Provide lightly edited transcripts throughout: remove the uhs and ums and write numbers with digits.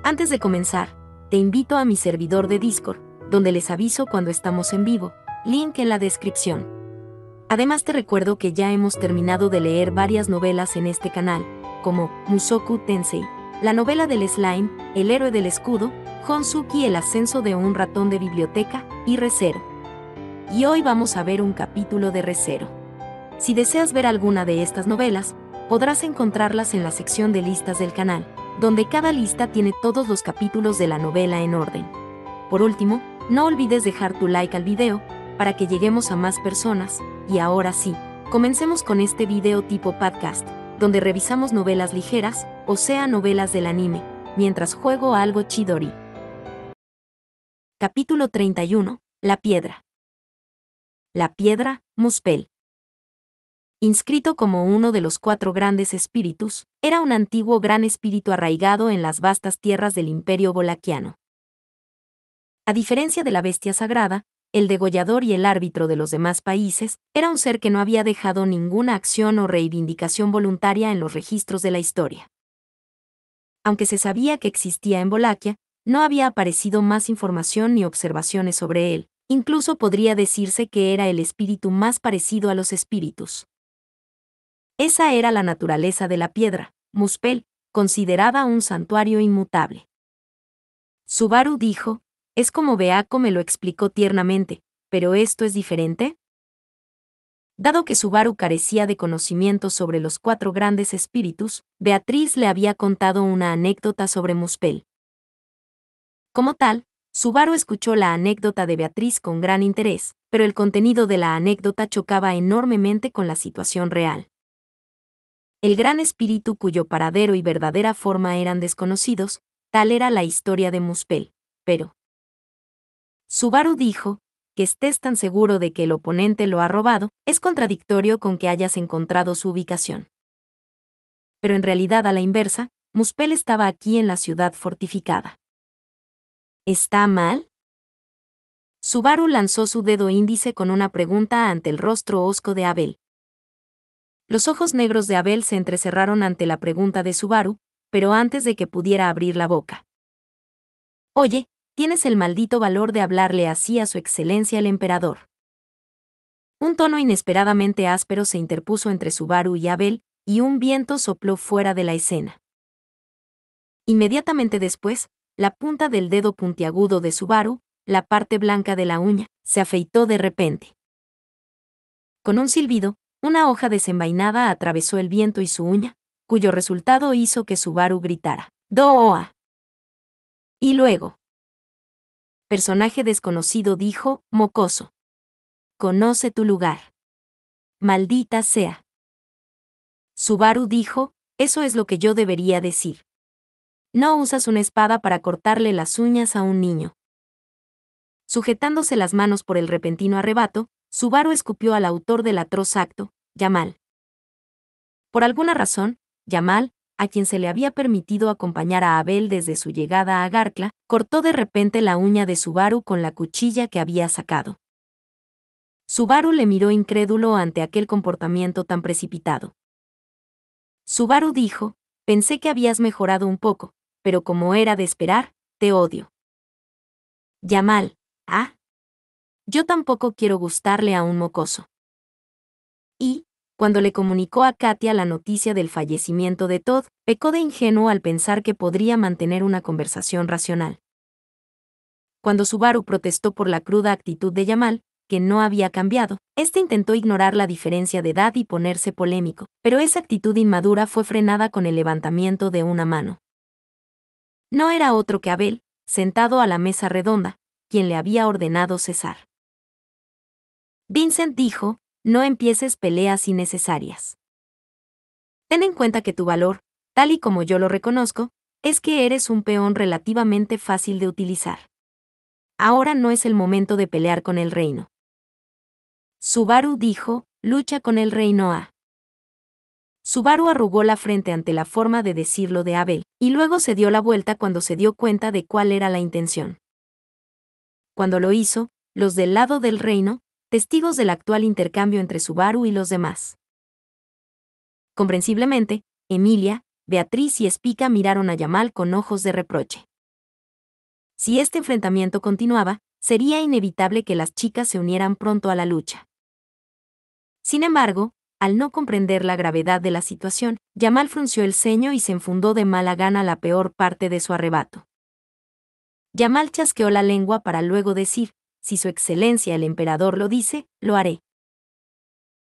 Antes de comenzar, te invito a mi servidor de Discord, donde les aviso cuando estamos en vivo, link en la descripción. Además te recuerdo que ya hemos terminado de leer varias novelas en este canal, como Mushoku Tensei, la novela del slime, El héroe del escudo, Honsuki, el ascenso de un ratón de biblioteca, y Re:Zero. Y hoy vamos a ver un capítulo de Re:Zero. Si deseas ver alguna de estas novelas, podrás encontrarlas en la sección de listas del canal, donde cada lista tiene todos los capítulos de la novela en orden. Por último, no olvides dejar tu like al video, para que lleguemos a más personas, y ahora sí, comencemos con este video tipo podcast, donde revisamos novelas ligeras, o sea novelas del anime, mientras juego a algo chidori. Capítulo 31, La Piedra. La Piedra, Muspel. Inscrito como uno de los 4 grandes espíritus, era un antiguo gran espíritu arraigado en las vastas tierras del Imperio Bolaquiano. A diferencia de la bestia sagrada, el degollador y el árbitro de los demás países, era un ser que no había dejado ninguna acción o reivindicación voluntaria en los registros de la historia. Aunque se sabía que existía en Bolaquia, no había aparecido más información ni observaciones sobre él, incluso podría decirse que era el espíritu más parecido a los espíritus. Esa era la naturaleza de la piedra, Muspel, considerada un santuario inmutable. Subaru dijo, es como Beako me lo explicó tiernamente, ¿pero esto es diferente? Dado que Subaru carecía de conocimientos sobre los 4 grandes espíritus, Beatriz le había contado una anécdota sobre Muspel. Como tal, Subaru escuchó la anécdota de Beatriz con gran interés, pero el contenido de la anécdota chocaba enormemente con la situación real. El gran espíritu cuyo paradero y verdadera forma eran desconocidos, tal era la historia de Muspel, pero Subaru dijo, que estés tan seguro de que el oponente lo ha robado, es contradictorio con que hayas encontrado su ubicación. Pero en realidad a la inversa, Muspel estaba aquí en la ciudad fortificada. ¿Está mal? Subaru lanzó su dedo índice con una pregunta ante el rostro hosco de Abel. Los ojos negros de Abel se entrecerraron ante la pregunta de Subaru, pero antes de que pudiera abrir la boca. Oye, tienes el maldito valor de hablarle así a su excelencia el emperador. Un tono inesperadamente áspero se interpuso entre Subaru y Abel, y un viento sopló fuera de la escena. Inmediatamente después, la punta del dedo puntiagudo de Subaru, la parte blanca de la uña, se afeitó de repente. Con un silbido, una hoja desenvainada atravesó el viento y su uña, cuyo resultado hizo que Subaru gritara, ¡Doa! Y luego. Personaje desconocido dijo, mocoso. Conoce tu lugar. Maldita sea. Subaru dijo, eso es lo que yo debería decir. No usas una espada para cortarle las uñas a un niño. Sujetándose las manos por el repentino arrebato, Subaru escupió al autor del atroz acto, Yamal. Por alguna razón, Yamal, a quien se le había permitido acompañar a Abel desde su llegada a Garkla, cortó de repente la uña de Subaru con la cuchilla que había sacado. Subaru le miró incrédulo ante aquel comportamiento tan precipitado. Subaru dijo, pensé que habías mejorado un poco, pero como era de esperar, te odio. Yamal, ¿ah? Yo tampoco quiero gustarle a un mocoso. Y, cuando le comunicó a Katia la noticia del fallecimiento de Todd, pecó de ingenuo al pensar que podría mantener una conversación racional. Cuando Subaru protestó por la cruda actitud de Yamal, que no había cambiado, este intentó ignorar la diferencia de edad y ponerse polémico, pero esa actitud inmadura fue frenada con el levantamiento de una mano. No era otro que Abel, sentado a la mesa redonda, quien le había ordenado cesar. Vincent dijo, no empieces peleas innecesarias. Ten en cuenta que tu valor, tal y como yo lo reconozco, es que eres un peón relativamente fácil de utilizar. Ahora no es el momento de pelear con el reino. Subaru dijo, lucha con el reino A. Subaru arrugó la frente ante la forma de decirlo de Abel, y luego se dio la vuelta cuando se dio cuenta de cuál era la intención. Cuando lo hizo, los del lado del reino, testigos del actual intercambio entre Subaru y los demás. Comprensiblemente, Emilia, Beatriz y Spica miraron a Yamal con ojos de reproche. Si este enfrentamiento continuaba, sería inevitable que las chicas se unieran pronto a la lucha. Sin embargo, al no comprender la gravedad de la situación, Yamal frunció el ceño y se enfundó de mala gana la peor parte de su arrebato. Yamal chasqueó la lengua para luego decir: si su excelencia el emperador lo dice, lo haré.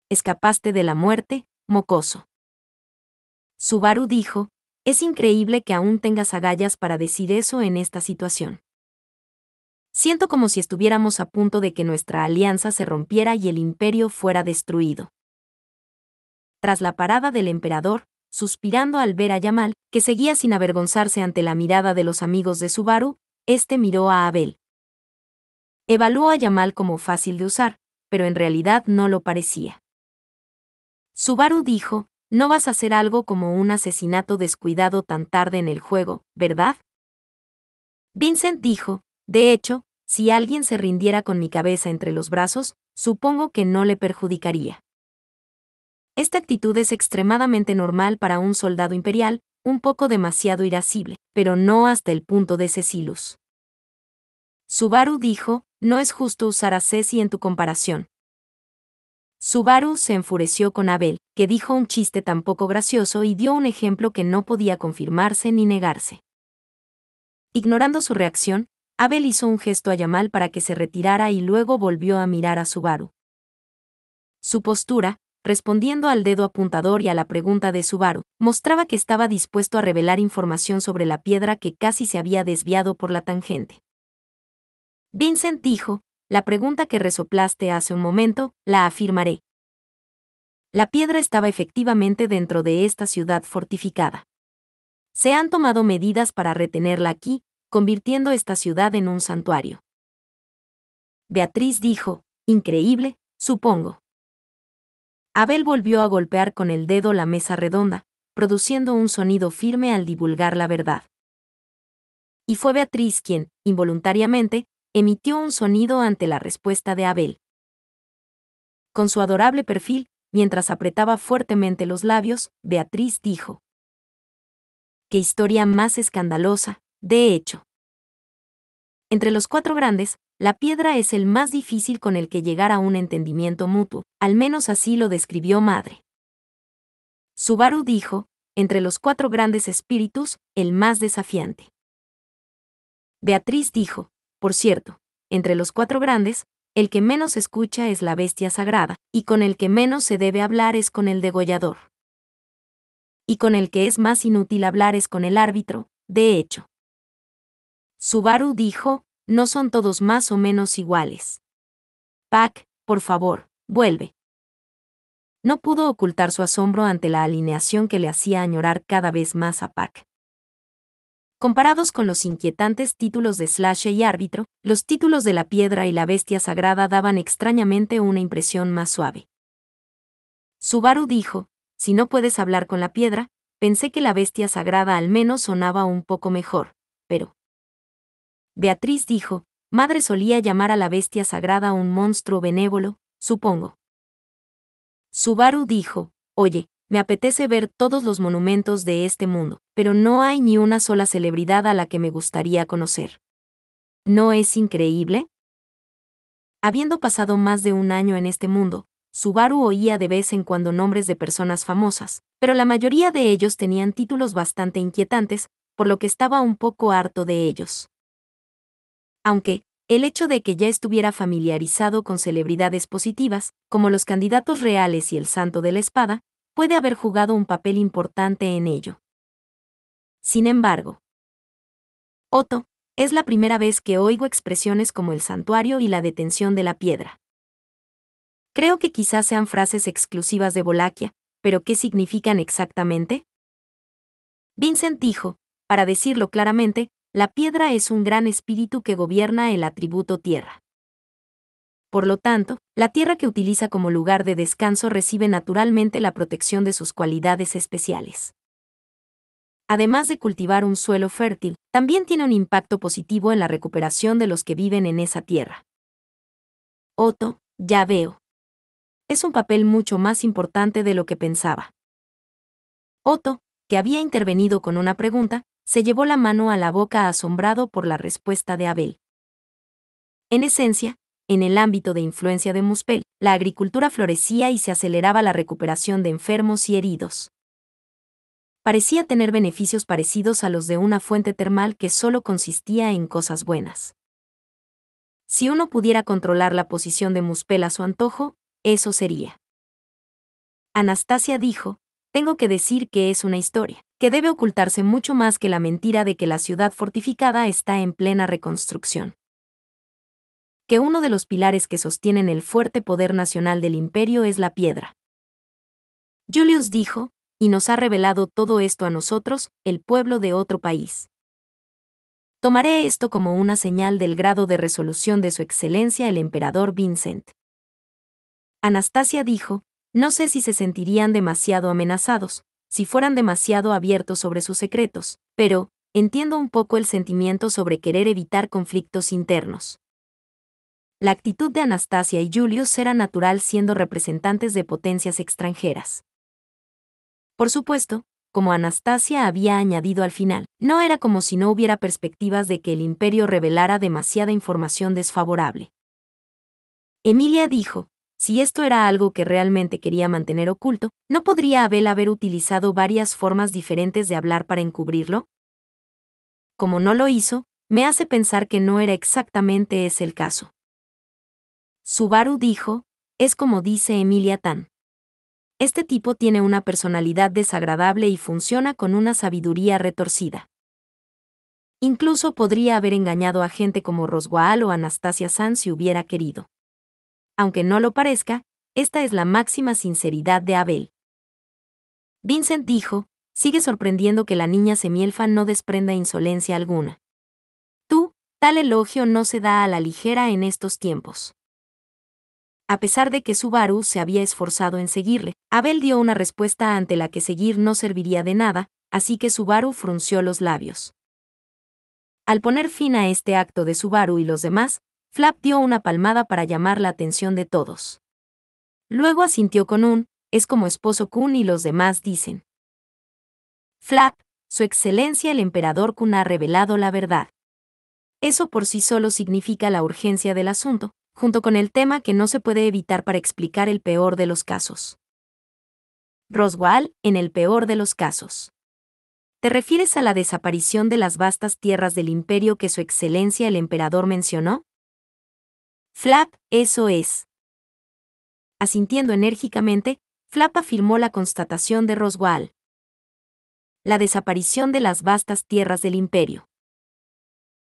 Escapaste de la muerte, mocoso. Subaru dijo: es increíble que aún tengas agallas para decir eso en esta situación. Siento como si estuviéramos a punto de que nuestra alianza se rompiera y el imperio fuera destruido. Tras la parada del emperador, suspirando al ver a Yamal, que seguía sin avergonzarse ante la mirada de los amigos de Subaru, este miró a Abel. Evaluó a Yamal como fácil de usar, pero en realidad no lo parecía. Subaru dijo: no vas a hacer algo como un asesinato descuidado tan tarde en el juego, ¿verdad? Vincent dijo: de hecho, si alguien se rindiera con mi cabeza entre los brazos, supongo que no le perjudicaría. Esta actitud es extremadamente normal para un soldado imperial, un poco demasiado irascible, pero no hasta el punto de Cecilus. Subaru dijo: no es justo usar a Ceci en tu comparación. Subaru se enfureció con Abel, que dijo un chiste tan poco gracioso y dio un ejemplo que no podía confirmarse ni negarse. Ignorando su reacción, Abel hizo un gesto a Yamal para que se retirara y luego volvió a mirar a Subaru. Su postura, respondiendo al dedo apuntador y a la pregunta de Subaru, mostraba que estaba dispuesto a revelar información sobre la piedra que casi se había desviado por la tangente. Vincent dijo: la pregunta que resoplaste hace un momento, la afirmaré. La piedra estaba efectivamente dentro de esta ciudad fortificada. Se han tomado medidas para retenerla aquí, convirtiendo esta ciudad en un santuario. Beatriz dijo: increíble, supongo. Abel volvió a golpear con el dedo la mesa redonda, produciendo un sonido firme al divulgar la verdad. Y fue Beatriz quien, involuntariamente, emitió un sonido ante la respuesta de Abel. Con su adorable perfil, mientras apretaba fuertemente los labios, Beatriz dijo: ¡qué historia más escandalosa, de hecho! Entre los cuatro grandes, la piedra es el más difícil con el que llegar a un entendimiento mutuo, al menos así lo describió Madre. Subaru dijo: entre los cuatro grandes espíritus, el más desafiante. Beatriz dijo: por cierto, entre los cuatro grandes, el que menos escucha es la bestia sagrada, y con el que menos se debe hablar es con el degollador. Y con el que es más inútil hablar es con el árbitro, de hecho. Subaru dijo: no son todos más o menos iguales. Pac, por favor, vuelve. No pudo ocultar su asombro ante la alineación que le hacía añorar cada vez más a Pac. Comparados con los inquietantes títulos de Slash y árbitro, los títulos de la piedra y la bestia sagrada daban extrañamente una impresión más suave. Subaru dijo: si no puedes hablar con la piedra, pensé que la bestia sagrada al menos sonaba un poco mejor, pero... Beatriz dijo: Madre solía llamar a la bestia sagrada un monstruo benévolo, supongo. Subaru dijo: oye, me apetece ver todos los monumentos de este mundo, pero no hay ni una sola celebridad a la que me gustaría conocer. ¿No es increíble? Habiendo pasado más de un año en este mundo, Subaru oía de vez en cuando nombres de personas famosas, pero la mayoría de ellos tenían títulos bastante inquietantes, por lo que estaba un poco harto de ellos. Aunque, el hecho de que ya estuviera familiarizado con celebridades positivas, como los candidatos reales y el Santo de la Espada, puede haber jugado un papel importante en ello. Sin embargo, Otto, es la primera vez que oigo expresiones como el santuario y la detención de la piedra. Creo que quizás sean frases exclusivas de Wallachia, pero ¿qué significan exactamente? Vincent dijo: para decirlo claramente, la piedra es un gran espíritu que gobierna el atributo tierra. Por lo tanto, la tierra que utiliza como lugar de descanso recibe naturalmente la protección de sus cualidades especiales. Además de cultivar un suelo fértil, también tiene un impacto positivo en la recuperación de los que viven en esa tierra. Otto, ya veo. Es un papel mucho más importante de lo que pensaba. Otto, que había intervenido con una pregunta, se llevó la mano a la boca asombrado por la respuesta de Abel. En esencia, en el ámbito de influencia de Muspel, la agricultura florecía y se aceleraba la recuperación de enfermos y heridos. Parecía tener beneficios parecidos a los de una fuente termal que solo consistía en cosas buenas. Si uno pudiera controlar la posición de Muspel a su antojo, eso sería. Anastasia dijo, tengo que decir que es una historia, que debe ocultarse mucho más que la mentira de que la ciudad fortificada está en plena reconstrucción. Que uno de los pilares que sostienen el fuerte poder nacional del imperio es la piedra. Julius dijo, y nos ha revelado todo esto a nosotros, el pueblo de otro país. Tomaré esto como una señal del grado de resolución de su excelencia el emperador Vincent. Anastasia dijo, no sé si se sentirían demasiado amenazados, si fueran demasiado abiertos sobre sus secretos, pero, entiendo un poco el sentimiento sobre querer evitar conflictos internos. La actitud de Anastasia y Julius era natural siendo representantes de potencias extranjeras. Por supuesto, como Anastasia había añadido al final, no era como si no hubiera perspectivas de que el imperio revelara demasiada información desfavorable. Emilia dijo, si esto era algo que realmente quería mantener oculto, ¿no podría Abel haber utilizado varias formas diferentes de hablar para encubrirlo? Como no lo hizo, me hace pensar que no era exactamente ese el caso. Subaru dijo, es como dice Emilia Tan. Este tipo tiene una personalidad desagradable y funciona con una sabiduría retorcida. Incluso podría haber engañado a gente como Roswaal o Anastasia San si hubiera querido. Aunque no lo parezca, esta es la máxima sinceridad de Abel. Vincent dijo, sigue sorprendiendo que la niña semielfa no desprenda insolencia alguna. Tal elogio no se da a la ligera en estos tiempos. A pesar de que Subaru se había esforzado en seguirle, Abel dio una respuesta ante la que seguir no serviría de nada, así que Subaru frunció los labios. Al poner fin a este acto de Subaru y los demás, Flap dio una palmada para llamar la atención de todos. Luego asintió con un, es como esposo Kun y los demás dicen. Flap, su excelencia el emperador Kun ha revelado la verdad. Eso por sí solo significa la urgencia del asunto, junto con el tema que no se puede evitar para explicar el peor de los casos. Roswaal, en el peor de los casos. ¿Te refieres a la desaparición de las vastas tierras del imperio que su excelencia el emperador mencionó? Flap, eso es. Asintiendo enérgicamente, Flap afirmó la constatación de Roswaal. La desaparición de las vastas tierras del imperio.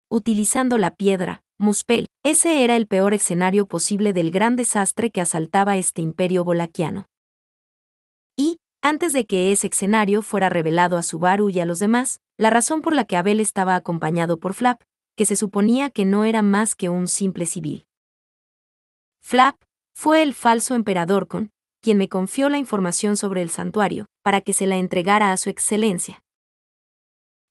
Utilizando la piedra, Muspel, ese era el peor escenario posible del gran desastre que asaltaba este imperio bolaquiano. Y, antes de que ese escenario fuera revelado a Subaru y a los demás, la razón por la que Abel estaba acompañado por Flap, que se suponía que no era más que un simple civil. Flap fue el falso emperador Con, quien me confió la información sobre el santuario, para que se la entregara a su excelencia.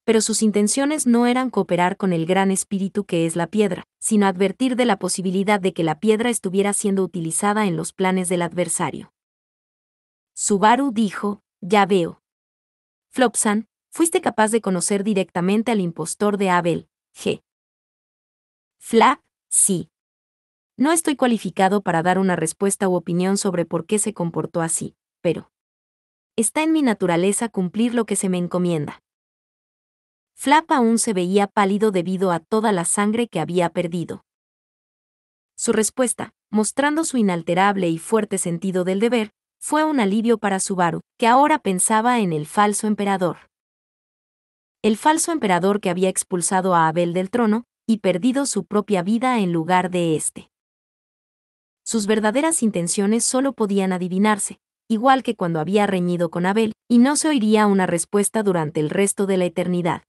Pero sus intenciones no eran cooperar con el gran espíritu que es la piedra, sino advertir de la posibilidad de que la piedra estuviera siendo utilizada en los planes del adversario. Subaru dijo, ya veo. Flopsan, fuiste capaz de conocer directamente al impostor de Abel, G. Flap, sí. No estoy cualificado para dar una respuesta u opinión sobre por qué se comportó así, pero está en mi naturaleza cumplir lo que se me encomienda. Flap aún se veía pálido debido a toda la sangre que había perdido. Su respuesta, mostrando su inalterable y fuerte sentido del deber, fue un alivio para Subaru, que ahora pensaba en el falso emperador. El falso emperador que había expulsado a Abel del trono y perdido su propia vida en lugar de éste. Sus verdaderas intenciones solo podían adivinarse, igual que cuando había reñido con Abel, y no se oiría una respuesta durante el resto de la eternidad.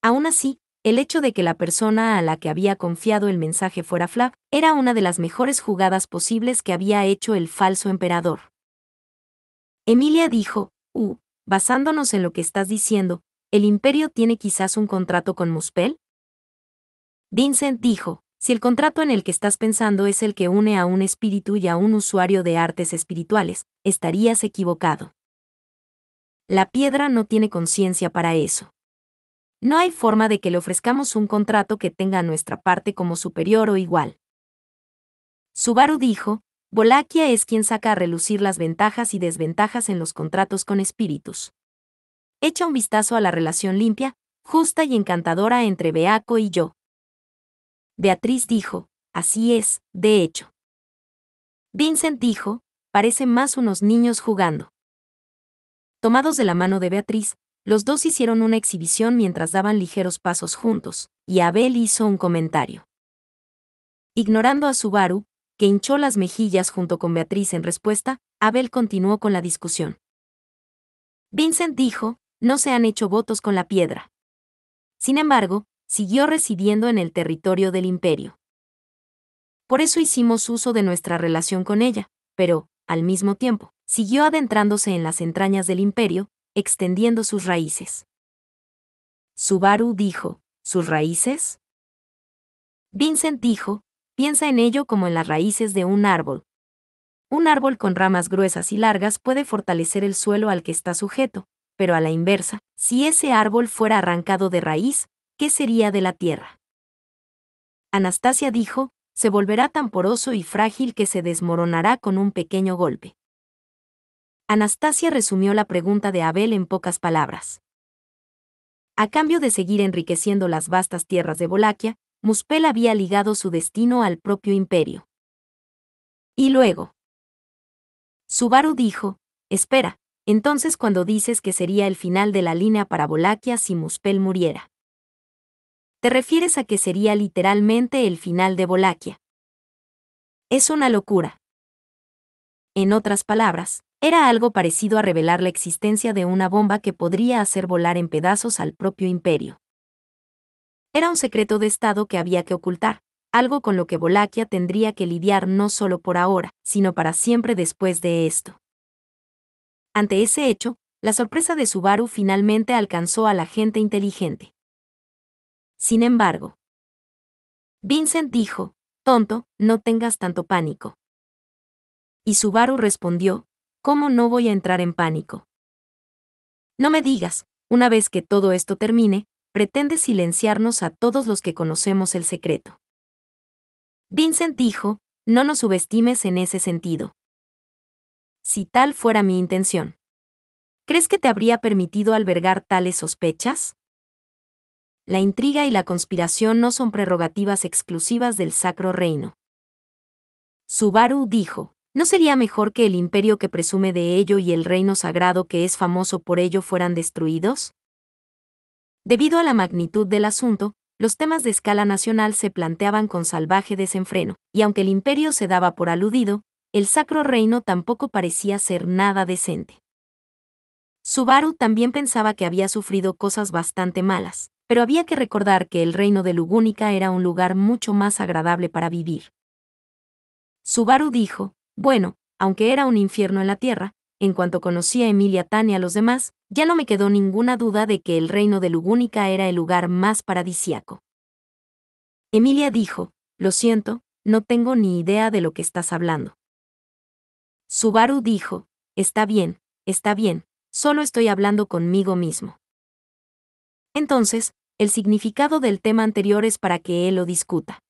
Aún así, el hecho de que la persona a la que había confiado el mensaje fuera Flap era una de las mejores jugadas posibles que había hecho el falso emperador. Emilia dijo, basándonos en lo que estás diciendo, ¿el imperio tiene quizás un contrato con Muspel? Vincent dijo, si el contrato en el que estás pensando es el que une a un espíritu y a un usuario de artes espirituales, estarías equivocado. La piedra no tiene conciencia para eso. No hay forma de que le ofrezcamos un contrato que tenga a nuestra parte como superior o igual. Subaru dijo, Wallachia es quien saca a relucir las ventajas y desventajas en los contratos con espíritus. Echa un vistazo a la relación limpia, justa y encantadora entre Beaco y yo. Beatriz dijo, así es, de hecho. Vincent dijo, parecen más unos niños jugando. Tomados de la mano de Beatriz, los dos hicieron una exhibición mientras daban ligeros pasos juntos, y Abel hizo un comentario. Ignorando a Subaru, que hinchó las mejillas junto con Beatriz en respuesta, Abel continuó con la discusión. Vincent dijo, no se han hecho votos con la piedra. Sin embargo, siguió residiendo en el territorio del imperio. Por eso hicimos uso de nuestra relación con ella, pero, al mismo tiempo, siguió adentrándose en las entrañas del imperio, extendiendo sus raíces. Subaru dijo, ¿sus raíces? Vincent dijo, piensa en ello como en las raíces de un árbol. Un árbol con ramas gruesas y largas puede fortalecer el suelo al que está sujeto, pero a la inversa, si ese árbol fuera arrancado de raíz, ¿qué sería de la tierra? Anastasia dijo, se volverá tan poroso y frágil que se desmoronará con un pequeño golpe. Anastasia resumió la pregunta de Abel en pocas palabras. A cambio de seguir enriqueciendo las vastas tierras de Wallachia, Muspel había ligado su destino al propio imperio. Y luego. Subaru dijo, espera, entonces cuando dices que sería el final de la línea para Wallachia si Muspel muriera. ¿Te refieres a que sería literalmente el final de Wallachia? Es una locura. En otras palabras, era algo parecido a revelar la existencia de una bomba que podría hacer volar en pedazos al propio imperio. Era un secreto de Estado que había que ocultar, algo con lo que Wallachia tendría que lidiar no solo por ahora, sino para siempre después de esto. Ante ese hecho, la sorpresa de Subaru finalmente alcanzó a la gente inteligente. Sin embargo, Vincent dijo, tonto, no tengas tanto pánico. Y Subaru respondió, ¿cómo no voy a entrar en pánico? No me digas, una vez que todo esto termine, pretendes silenciarnos a todos los que conocemos el secreto. Vincent dijo, no nos subestimes en ese sentido. Si tal fuera mi intención. ¿Crees que te habría permitido albergar tales sospechas? La intriga y la conspiración no son prerrogativas exclusivas del Sacro Reino. Subaru dijo, ¿no sería mejor que el imperio que presume de ello y el reino sagrado que es famoso por ello fueran destruidos? Debido a la magnitud del asunto, los temas de escala nacional se planteaban con salvaje desenfreno, y aunque el imperio se daba por aludido, el Sacro Reino tampoco parecía ser nada decente. Subaru también pensaba que había sufrido cosas bastante malas, pero había que recordar que el reino de Lugúnica era un lugar mucho más agradable para vivir. Subaru dijo, bueno, aunque era un infierno en la tierra, en cuanto conocí a Emilia Tan y a los demás, ya no me quedó ninguna duda de que el reino de Lugúnica era el lugar más paradisíaco. Emilia dijo, lo siento, no tengo ni idea de lo que estás hablando. Subaru dijo, está bien, solo estoy hablando conmigo mismo. Entonces, el significado del tema anterior es para que él lo discuta.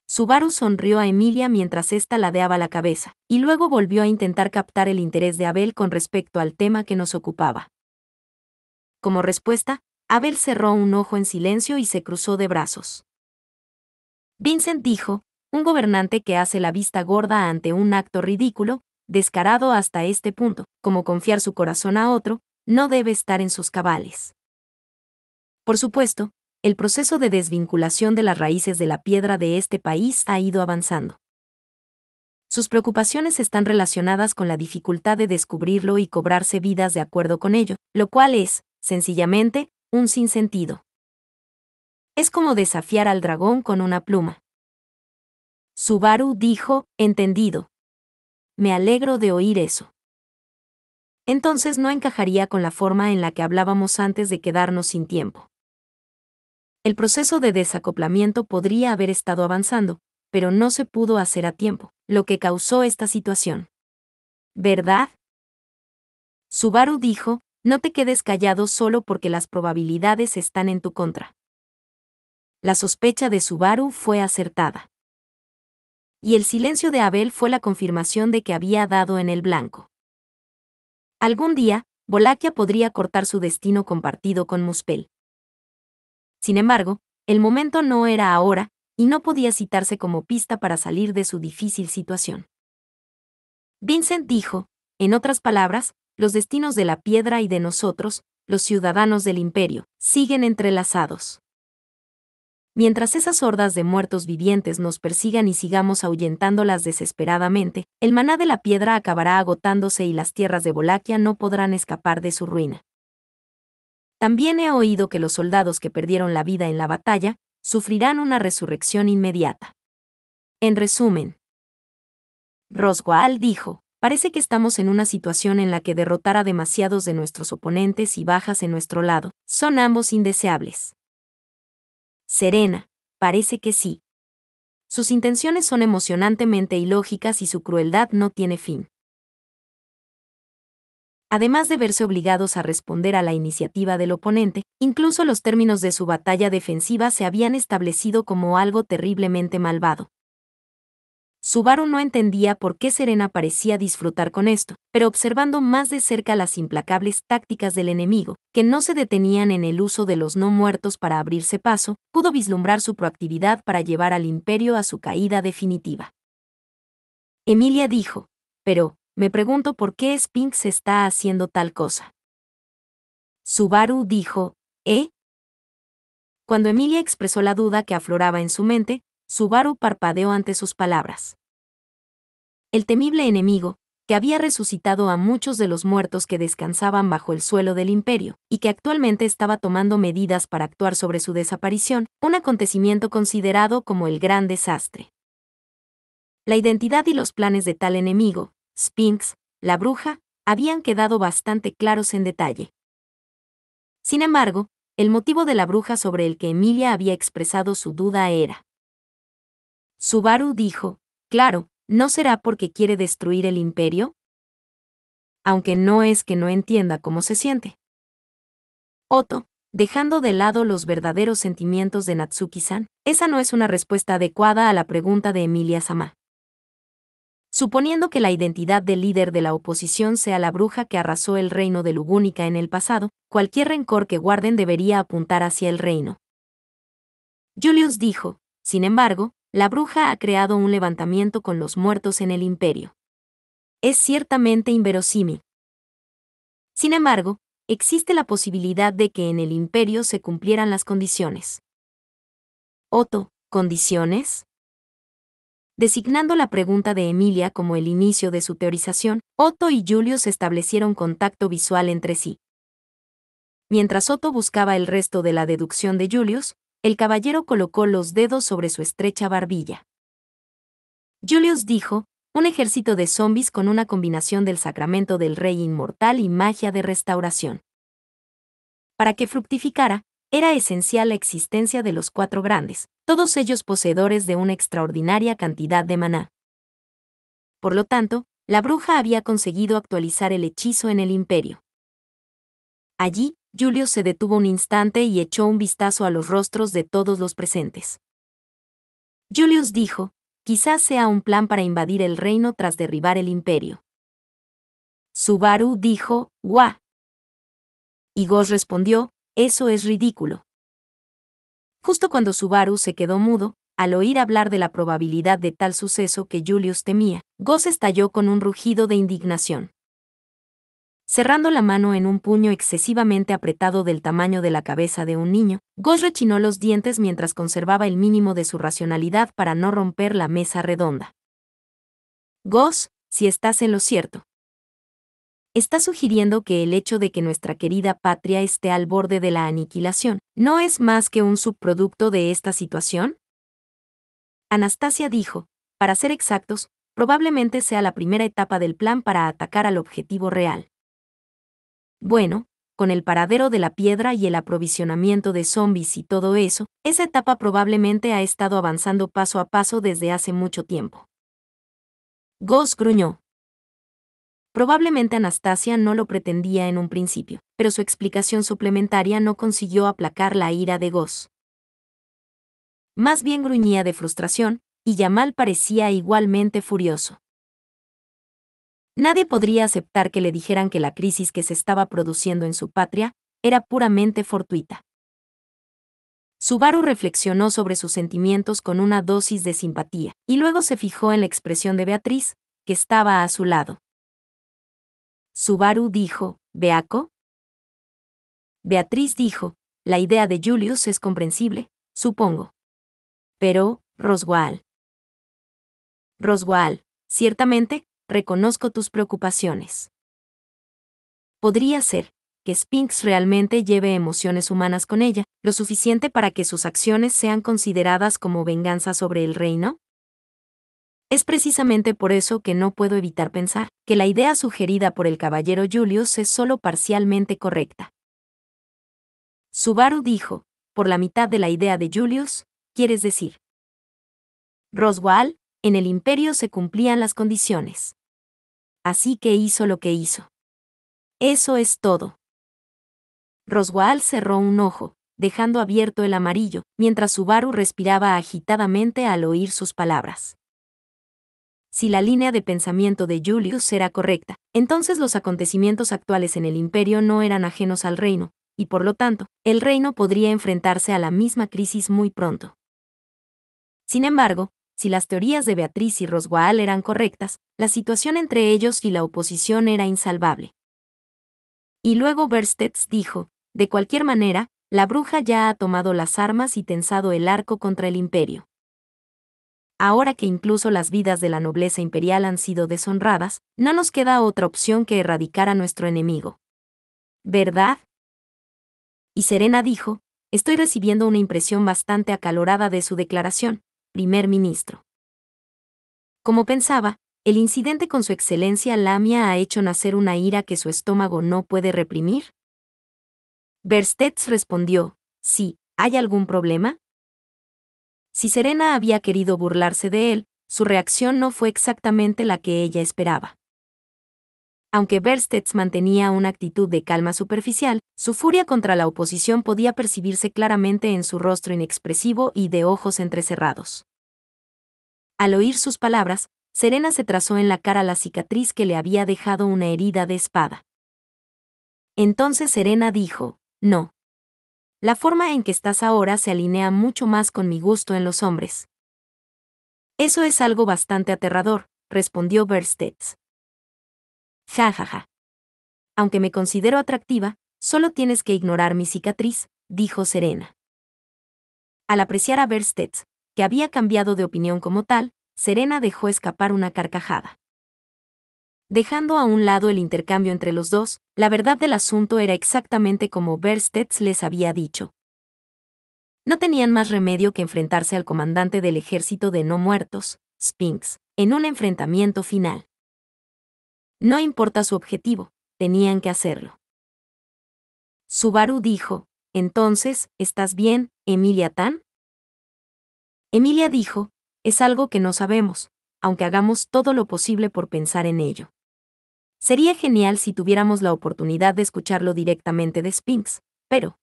Subaru sonrió a Emilia mientras ésta ladeaba la cabeza, y luego volvió a intentar captar el interés de Abel con respecto al tema que nos ocupaba. Como respuesta, Abel cerró un ojo en silencio y se cruzó de brazos. Vincent dijo, un gobernante que hace la vista gorda ante un acto ridículo, descarado hasta este punto, como confiar su corazón a otro, no debe estar en sus cabales. Por supuesto, el proceso de desvinculación de las raíces de la piedra de este país ha ido avanzando. Sus preocupaciones están relacionadas con la dificultad de descubrirlo y cobrarse vidas de acuerdo con ello, lo cual es, sencillamente, un sinsentido. Es como desafiar al dragón con una pluma. Subaru dijo, entendido. Me alegro de oír eso. Entonces no encajaría con la forma en la que hablábamos antes de quedarnos sin tiempo. El proceso de desacoplamiento podría haber estado avanzando, pero no se pudo hacer a tiempo, lo que causó esta situación. ¿Verdad? Subaru dijo, no te quedes callado solo porque las probabilidades están en tu contra. La sospecha de Subaru fue acertada. Y el silencio de Abel fue la confirmación de que había dado en el blanco. Algún día, Wallachia podría cortar su destino compartido con Muspel. Sin embargo, el momento no era ahora, y no podía citarse como pista para salir de su difícil situación. Vincent dijo, en otras palabras, los destinos de la piedra y de nosotros, los ciudadanos del imperio, siguen entrelazados. Mientras esas hordas de muertos vivientes nos persigan y sigamos ahuyentándolas desesperadamente, el maná de la piedra acabará agotándose y las tierras de Wallachia no podrán escapar de su ruina. También he oído que los soldados que perdieron la vida en la batalla sufrirán una resurrección inmediata. En resumen, Roswaal dijo, parece que estamos en una situación en la que derrotar a demasiados de nuestros oponentes y bajas en nuestro lado son ambos indeseables. Serena, parece que sí. Sus intenciones son emocionantemente ilógicas y su crueldad no tiene fin. Además de verse obligados a responder a la iniciativa del oponente, incluso los términos de su batalla defensiva se habían establecido como algo terriblemente malvado. Subaru no entendía por qué Serena parecía disfrutar con esto, pero observando más de cerca las implacables tácticas del enemigo, que no se detenían en el uso de los no muertos para abrirse paso, pudo vislumbrar su proactividad para llevar al imperio a su caída definitiva. Emilia dijo, pero, me pregunto por qué Sphinx está haciendo tal cosa. Subaru dijo, ¿eh? Cuando Emilia expresó la duda que afloraba en su mente, Subaru parpadeó ante sus palabras. El temible enemigo, que había resucitado a muchos de los muertos que descansaban bajo el suelo del imperio, y que actualmente estaba tomando medidas para actuar sobre su desaparición, un acontecimiento considerado como el gran desastre. La identidad y los planes de tal enemigo, Sphinx, la bruja, habían quedado bastante claros en detalle. Sin embargo, el motivo de la bruja sobre el que Emilia había expresado su duda era. Subaru dijo, claro, ¿no será porque quiere destruir el imperio? Aunque no es que no entienda cómo se siente. Otto, dejando de lado los verdaderos sentimientos de Natsuki-san, esa no es una respuesta adecuada a la pregunta de Emilia-sama. Suponiendo que la identidad del líder de la oposición sea la bruja que arrasó el reino de Lugúnica en el pasado, cualquier rencor que guarden debería apuntar hacia el reino. Julius dijo, sin embargo, la bruja ha creado un levantamiento con los muertos en el imperio. Es ciertamente inverosímil. Sin embargo, existe la posibilidad de que en el imperio se cumplieran las condiciones. Otto, ¿condiciones? Designando la pregunta de Emilia como el inicio de su teorización, Otto y Julius establecieron contacto visual entre sí. Mientras Otto buscaba el resto de la deducción de Julius, el caballero colocó los dedos sobre su estrecha barbilla. Julius dijo, un ejército de zombis con una combinación del sacramento del rey inmortal y magia de restauración. Para que fructificara, era esencial la existencia de los cuatro grandes, todos ellos poseedores de una extraordinaria cantidad de maná. Por lo tanto, la bruja había conseguido actualizar el hechizo en el imperio. Allí, Julius se detuvo un instante y echó un vistazo a los rostros de todos los presentes. Julius dijo, quizás sea un plan para invadir el reino tras derribar el imperio. Subaru dijo, ¡guau! Y Ghost respondió, eso es ridículo. Justo cuando Subaru se quedó mudo, al oír hablar de la probabilidad de tal suceso que Julius temía, Ghost estalló con un rugido de indignación. Cerrando la mano en un puño excesivamente apretado del tamaño de la cabeza de un niño, Ghost rechinó los dientes mientras conservaba el mínimo de su racionalidad para no romper la mesa redonda. Ghost, si estás en lo cierto. ¿Estás sugiriendo que el hecho de que nuestra querida patria esté al borde de la aniquilación no es más que un subproducto de esta situación? Anastasia dijo, para ser exactos, probablemente sea la primera etapa del plan para atacar al objetivo real. Bueno, con el paradero de la piedra y el aprovisionamiento de zombies y todo eso, esa etapa probablemente ha estado avanzando paso a paso desde hace mucho tiempo. Ghost gruñó. Probablemente Anastasia no lo pretendía en un principio, pero su explicación suplementaria no consiguió aplacar la ira de Goz. Más bien gruñía de frustración, y Yamal parecía igualmente furioso. Nadie podría aceptar que le dijeran que la crisis que se estaba produciendo en su patria era puramente fortuita. Subaru reflexionó sobre sus sentimientos con una dosis de simpatía, y luego se fijó en la expresión de Beatriz, que estaba a su lado. Subaru dijo, ¿Beaco? Beatriz dijo, la idea de Julius es comprensible, supongo. Pero, Roswaal. Roswaal, ciertamente, reconozco tus preocupaciones. Podría ser que Spinks realmente lleve emociones humanas con ella, lo suficiente para que sus acciones sean consideradas como venganza sobre el reino. Es precisamente por eso que no puedo evitar pensar que la idea sugerida por el caballero Julius es solo parcialmente correcta. Subaru dijo, por la mitad de la idea de Julius, ¿quieres decir? Roswaal, en el imperio se cumplían las condiciones. Así que hizo lo que hizo. Eso es todo. Roswaal cerró un ojo, dejando abierto el amarillo, mientras Subaru respiraba agitadamente al oír sus palabras. Si la línea de pensamiento de Julius era correcta, entonces los acontecimientos actuales en el imperio no eran ajenos al reino, y por lo tanto, el reino podría enfrentarse a la misma crisis muy pronto. Sin embargo, si las teorías de Beatriz y Roswaal eran correctas, la situación entre ellos y la oposición era insalvable. Y luego Verstets dijo, de cualquier manera, la bruja ya ha tomado las armas y tensado el arco contra el imperio. Ahora que incluso las vidas de la nobleza imperial han sido deshonradas, no nos queda otra opción que erradicar a nuestro enemigo. ¿Verdad? Y Serena dijo, estoy recibiendo una impresión bastante acalorada de su declaración, primer ministro. Como pensaba, el incidente con su excelencia Lamia ha hecho nacer una ira que su estómago no puede reprimir. Verstets respondió, sí, ¿hay algún problema? Si Serena había querido burlarse de él, su reacción no fue exactamente la que ella esperaba. Aunque Verstets mantenía una actitud de calma superficial, su furia contra la oposición podía percibirse claramente en su rostro inexpresivo y de ojos entrecerrados. Al oír sus palabras, Serena se trazó en la cara la cicatriz que le había dejado una herida de espada. Entonces Serena dijo, no. La forma en que estás ahora se alinea mucho más con mi gusto en los hombres. Eso es algo bastante aterrador, respondió Verstets. Ja ja ja. Aunque me considero atractiva, solo tienes que ignorar mi cicatriz, dijo Serena. Al apreciar a Verstets, que había cambiado de opinión como tal, Serena dejó escapar una carcajada. Dejando a un lado el intercambio entre los dos, la verdad del asunto era exactamente como Verstets les había dicho. No tenían más remedio que enfrentarse al comandante del ejército de no muertos, Spinks, en un enfrentamiento final. No importa su objetivo, tenían que hacerlo. Subaru dijo, entonces, ¿estás bien, Emilia Tan? Emilia dijo, es algo que no sabemos, aunque hagamos todo lo posible por pensar en ello. Sería genial si tuviéramos la oportunidad de escucharlo directamente de Spinks, pero...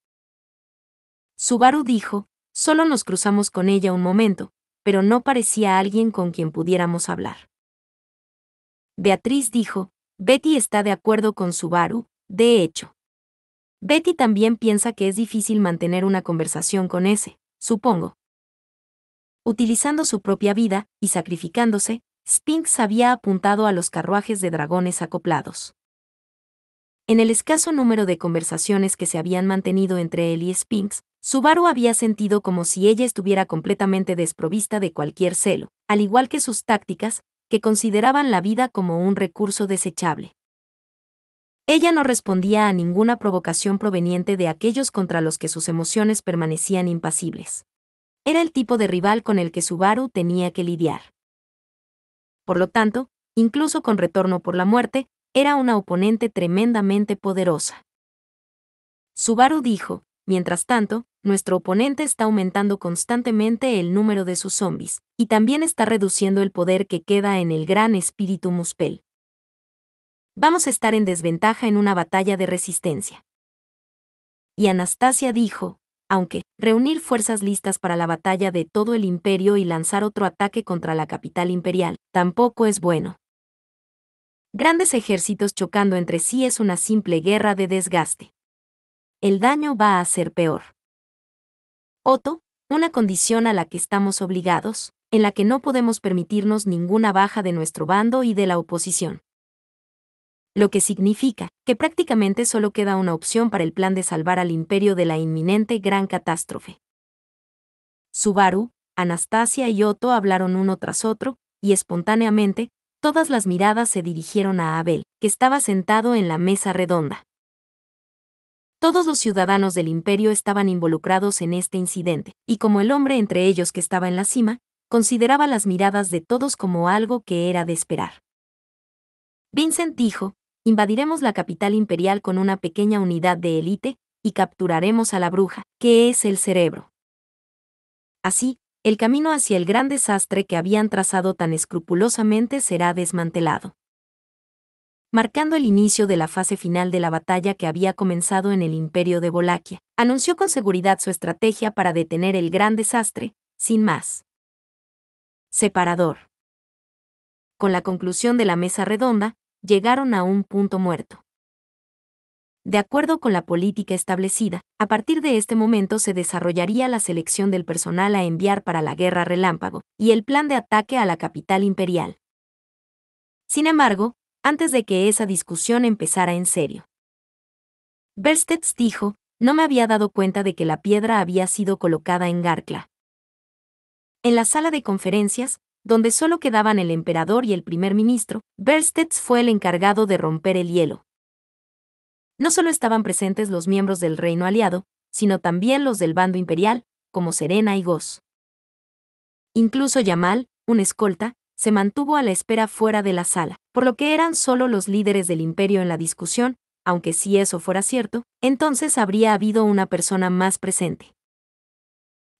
Subaru dijo, solo nos cruzamos con ella un momento, pero no parecía alguien con quien pudiéramos hablar. Beatriz dijo, Betty está de acuerdo con Subaru, de hecho. Betty también piensa que es difícil mantener una conversación con ese, supongo. Utilizando su propia vida, y sacrificándose, Spinks había apuntado a los carruajes de dragones acoplados. En el escaso número de conversaciones que se habían mantenido entre él y Spinks, Subaru había sentido como si ella estuviera completamente desprovista de cualquier celo, al igual que sus tácticas, que consideraban la vida como un recurso desechable. Ella no respondía a ninguna provocación proveniente de aquellos contra los que sus emociones permanecían impasibles. Era el tipo de rival con el que Subaru tenía que lidiar. Por lo tanto, incluso con retorno por la muerte, era una oponente tremendamente poderosa. Subaru dijo, mientras tanto, nuestro oponente está aumentando constantemente el número de sus zombies, y también está reduciendo el poder que queda en el gran espíritu Muspel. Vamos a estar en desventaja en una batalla de resistencia. Y Anastasia dijo, aunque, reunir fuerzas listas para la batalla de todo el imperio y lanzar otro ataque contra la capital imperial, tampoco es bueno. Grandes ejércitos chocando entre sí es una simple guerra de desgaste. El daño va a ser peor. Otto, una condición a la que estamos obligados, en la que no podemos permitirnos ninguna baja de nuestro bando y de la oposición. Lo que significa que prácticamente solo queda una opción para el plan de salvar al imperio de la inminente gran catástrofe. Subaru, Anastasia y Otto hablaron uno tras otro, y espontáneamente, todas las miradas se dirigieron a Abel, que estaba sentado en la mesa redonda. Todos los ciudadanos del imperio estaban involucrados en este incidente, y como el hombre entre ellos que estaba en la cima, consideraba las miradas de todos como algo que era de esperar. Vincent dijo, invadiremos la capital imperial con una pequeña unidad de élite, y capturaremos a la bruja, que es el cerebro. Así, el camino hacia el gran desastre que habían trazado tan escrupulosamente será desmantelado. Marcando el inicio de la fase final de la batalla que había comenzado en el imperio de Wallachia, anunció con seguridad su estrategia para detener el gran desastre, sin más. Separador. Con la conclusión de la mesa redonda, llegaron a un punto muerto. De acuerdo con la política establecida, a partir de este momento se desarrollaría la selección del personal a enviar para la guerra relámpago, y el plan de ataque a la capital imperial. Sin embargo, antes de que esa discusión empezara en serio, Berstets dijo, no me había dado cuenta de que la piedra había sido colocada en Garkla. En la sala de conferencias, donde solo quedaban el emperador y el primer ministro, Berstets fue el encargado de romper el hielo. No solo estaban presentes los miembros del reino aliado, sino también los del bando imperial, como Serena y Goz. Incluso Yamal, un escolta, se mantuvo a la espera fuera de la sala, por lo que eran solo los líderes del imperio en la discusión, aunque si eso fuera cierto, entonces habría habido una persona más presente.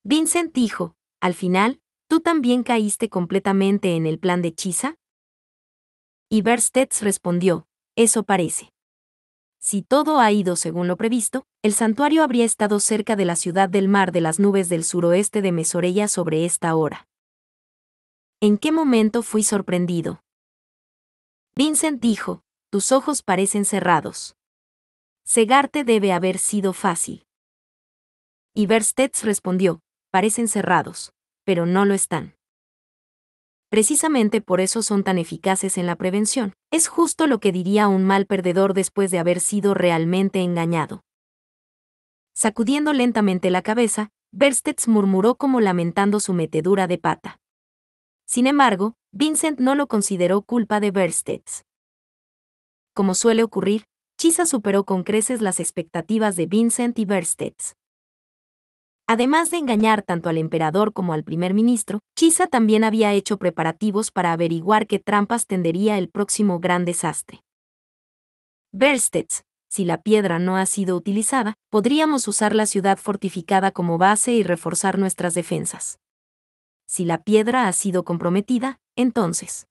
Vincent dijo, al final, ¿tú también caíste completamente en el plan de Chisa? Y Berstets respondió, eso parece. Si todo ha ido según lo previsto, el santuario habría estado cerca de la ciudad del mar de las nubes del suroeste de Mesoreia sobre esta hora. ¿En qué momento fui sorprendido? Vincent dijo, tus ojos parecen cerrados. Cegarte debe haber sido fácil. Y Berstets respondió, parecen cerrados, pero no lo están. Precisamente por eso son tan eficaces en la prevención. Es justo lo que diría un mal perdedor después de haber sido realmente engañado. Sacudiendo lentamente la cabeza, Berstets murmuró como lamentando su metedura de pata. Sin embargo, Vincent no lo consideró culpa de Berstets. Como suele ocurrir, Chisa superó con creces las expectativas de Vincent y Berstets. Además de engañar tanto al emperador como al primer ministro, Chisa también había hecho preparativos para averiguar qué trampas tendería el próximo gran desastre. Berstets, si la piedra no ha sido utilizada, podríamos usar la ciudad fortificada como base y reforzar nuestras defensas. Si la piedra ha sido comprometida, entonces.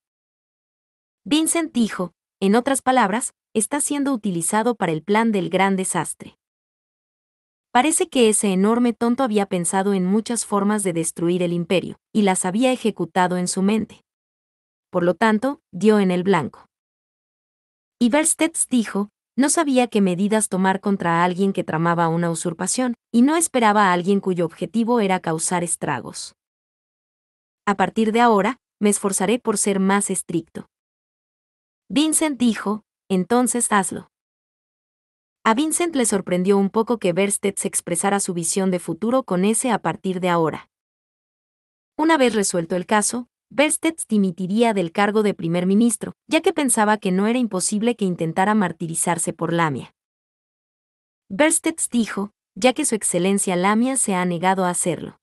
Vincent dijo, en otras palabras, está siendo utilizado para el plan del gran desastre. Parece que ese enorme tonto había pensado en muchas formas de destruir el imperio, y las había ejecutado en su mente. Por lo tanto, dio en el blanco. Y Berstets dijo, no sabía qué medidas tomar contra alguien que tramaba una usurpación, y no esperaba a alguien cuyo objetivo era causar estragos. A partir de ahora, me esforzaré por ser más estricto. Vincent dijo, entonces hazlo. A Vincent le sorprendió un poco que Berstets expresara su visión de futuro con ese a partir de ahora. Una vez resuelto el caso, Berstets dimitiría del cargo de primer ministro, ya que pensaba que no era imposible que intentara martirizarse por Lamia. Berstets dijo, ya que su excelencia Lamia se ha negado a hacerlo.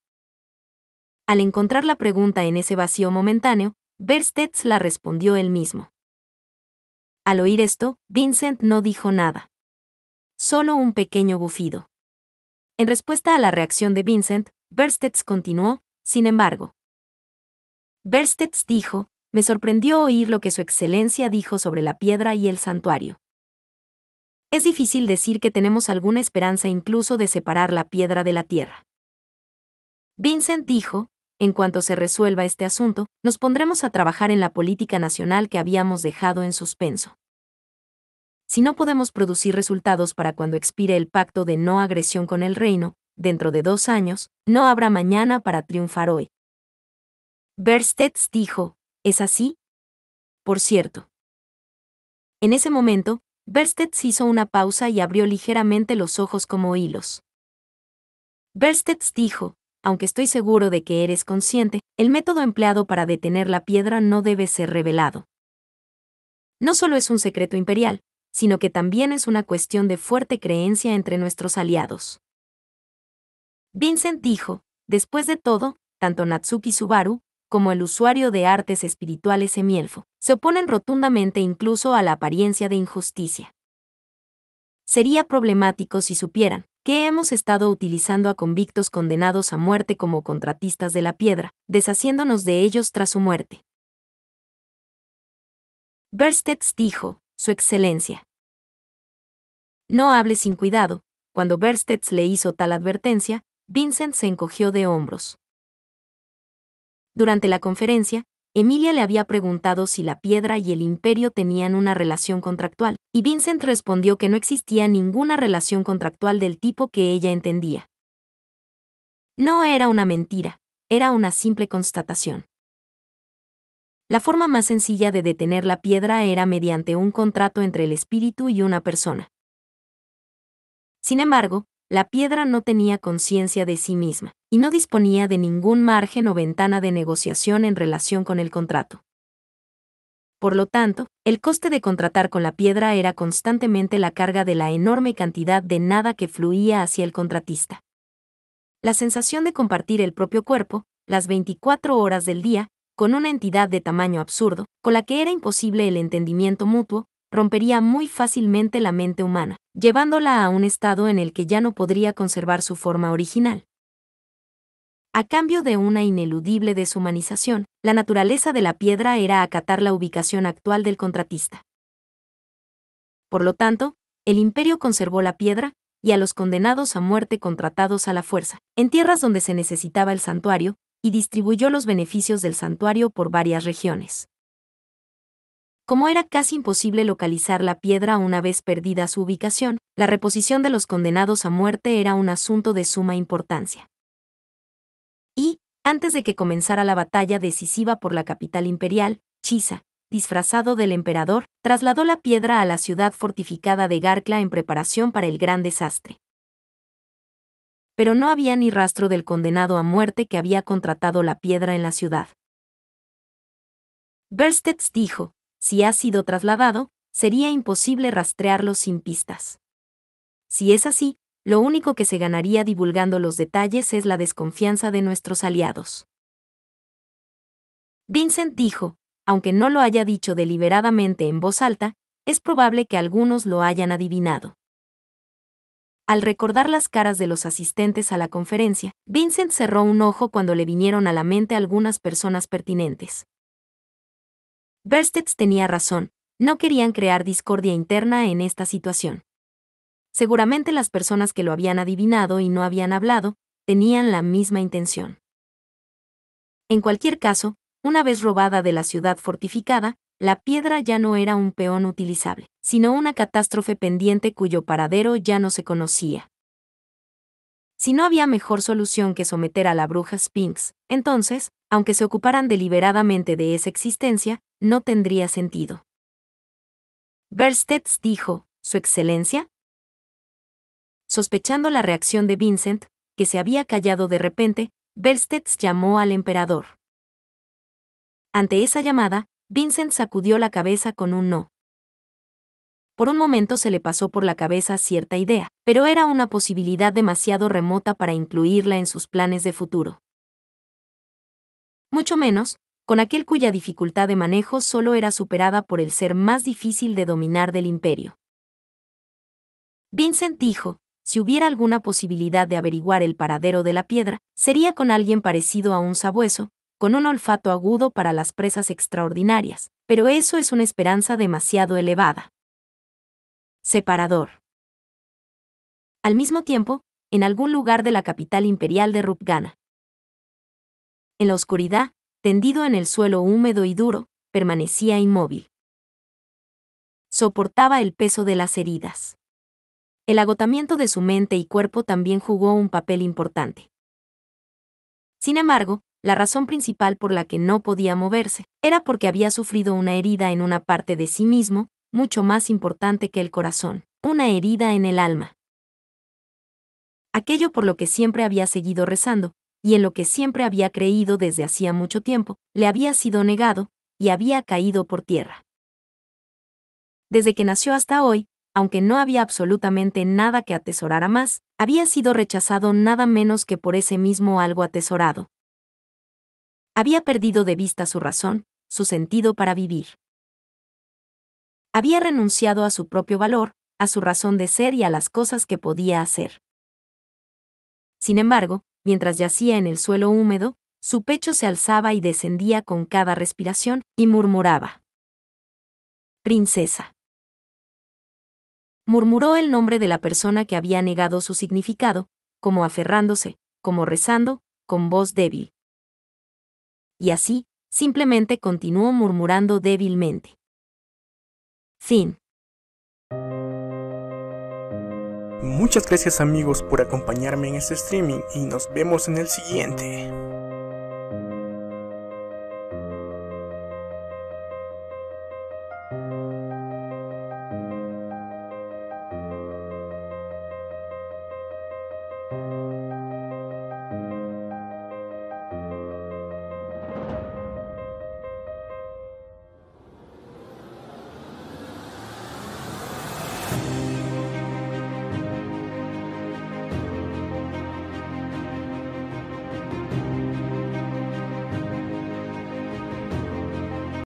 Al encontrar la pregunta en ese vacío momentáneo, Berstets la respondió él mismo. Al oír esto, Vincent no dijo nada. Solo un pequeño bufido. En respuesta a la reacción de Vincent, Berstets continuó, sin embargo. Berstets dijo, me sorprendió oír lo que Su Excelencia dijo sobre la piedra y el santuario. Es difícil decir que tenemos alguna esperanza incluso de separar la piedra de la tierra. Vincent dijo, en cuanto se resuelva este asunto, nos pondremos a trabajar en la política nacional que habíamos dejado en suspenso. Si no podemos producir resultados para cuando expire el pacto de no agresión con el reino, dentro de 2 años, no habrá mañana para triunfar hoy. Verstedt dijo, ¿es así? Por cierto. En ese momento, Verstedt hizo una pausa y abrió ligeramente los ojos como hilos. Verstedt dijo, aunque estoy seguro de que eres consciente, el método empleado para detener la piedra no debe ser revelado. No solo es un secreto imperial, sino que también es una cuestión de fuerte creencia entre nuestros aliados. Vincent dijo, después de todo, tanto Natsuki Subaru, como el usuario de artes espirituales Semielfo, se oponen rotundamente incluso a la apariencia de injusticia. Sería problemático si supieran que hemos estado utilizando a convictos condenados a muerte como contratistas de la piedra, deshaciéndonos de ellos tras su muerte. Verstedt dijo, Su Excelencia. No hable sin cuidado. Cuando Verstedt le hizo tal advertencia, Vincent se encogió de hombros. Durante la conferencia, Emilia le había preguntado si la piedra y el imperio tenían una relación contractual, y Vincent respondió que no existía ninguna relación contractual del tipo que ella entendía. No era una mentira, era una simple constatación. La forma más sencilla de detener la piedra era mediante un contrato entre el espíritu y una persona. Sin embargo, la piedra no tenía conciencia de sí misma, y no disponía de ningún margen o ventana de negociación en relación con el contrato. Por lo tanto, el coste de contratar con la piedra era constantemente la carga de la enorme cantidad de nada que fluía hacia el contratista. La sensación de compartir el propio cuerpo, las 24 horas del día, con una entidad de tamaño absurdo, con la que era imposible el entendimiento mutuo, rompería muy fácilmente la mente humana, llevándola a un estado en el que ya no podría conservar su forma original. A cambio de una ineludible deshumanización, la naturaleza de la piedra era acatar la ubicación actual del contratista. Por lo tanto, el imperio conservó la piedra, y a los condenados a muerte contratados a la fuerza, en tierras donde se necesitaba el santuario, y distribuyó los beneficios del santuario por varias regiones. Como era casi imposible localizar la piedra una vez perdida su ubicación, la reposición de los condenados a muerte era un asunto de suma importancia. Y, antes de que comenzara la batalla decisiva por la capital imperial, Chisa, disfrazado del emperador, trasladó la piedra a la ciudad fortificada de Garkla en preparación para el gran desastre. Pero no había ni rastro del condenado a muerte que había contratado la piedra en la ciudad. Verstedt dijo, si ha sido trasladado, sería imposible rastrearlo sin pistas. Si es así, lo único que se ganaría divulgando los detalles es la desconfianza de nuestros aliados. Vincent dijo, aunque no lo haya dicho deliberadamente en voz alta, es probable que algunos lo hayan adivinado. Al recordar las caras de los asistentes a la conferencia, Vincent cerró un ojo cuando le vinieron a la mente algunas personas pertinentes. Verstedt tenía razón, no querían crear discordia interna en esta situación. Seguramente las personas que lo habían adivinado y no habían hablado, tenían la misma intención. En cualquier caso, una vez robada de la ciudad fortificada, la piedra ya no era un peón utilizable, sino una catástrofe pendiente cuyo paradero ya no se conocía. Si no había mejor solución que someter a la bruja Sphinx, entonces, aunque se ocuparan deliberadamente de esa existencia, no tendría sentido. Verstedt dijo, ¿Su Excelencia? Sospechando la reacción de Vincent, que se había callado de repente, Verstedt llamó al emperador. Ante esa llamada, Vincent sacudió la cabeza con un no. Por un momento se le pasó por la cabeza cierta idea, pero era una posibilidad demasiado remota para incluirla en sus planes de futuro. Mucho menos, con aquel cuya dificultad de manejo solo era superada por el ser más difícil de dominar del imperio. Vincent dijo, si hubiera alguna posibilidad de averiguar el paradero de la piedra, sería con alguien parecido a un sabueso, con un olfato agudo para las presas extraordinarias, pero eso es una esperanza demasiado elevada. Separador. Al mismo tiempo, en algún lugar de la capital imperial de Rupgana. En la oscuridad, tendido en el suelo húmedo y duro, permanecía inmóvil. Soportaba el peso de las heridas. El agotamiento de su mente y cuerpo también jugó un papel importante. Sin embargo, la razón principal por la que no podía moverse era porque había sufrido una herida en una parte de sí mismo, mucho más importante que el corazón, una herida en el alma. Aquello por lo que siempre había seguido rezando, y en lo que siempre había creído desde hacía mucho tiempo, le había sido negado, y había caído por tierra. Desde que nació hasta hoy, aunque no había absolutamente nada que atesorara más, había sido rechazado nada menos que por ese mismo algo atesorado. Había perdido de vista su razón, su sentido para vivir. Había renunciado a su propio valor, a su razón de ser y a las cosas que podía hacer. Sin embargo, mientras yacía en el suelo húmedo, su pecho se alzaba y descendía con cada respiración, y murmuraba: «Princesa». Murmuró el nombre de la persona que había negado su significado, como aferrándose, como rezando, con voz débil. Y así, simplemente continuó murmurando débilmente. Fin. Muchas gracias amigos por acompañarme en este streaming y nos vemos en el siguiente.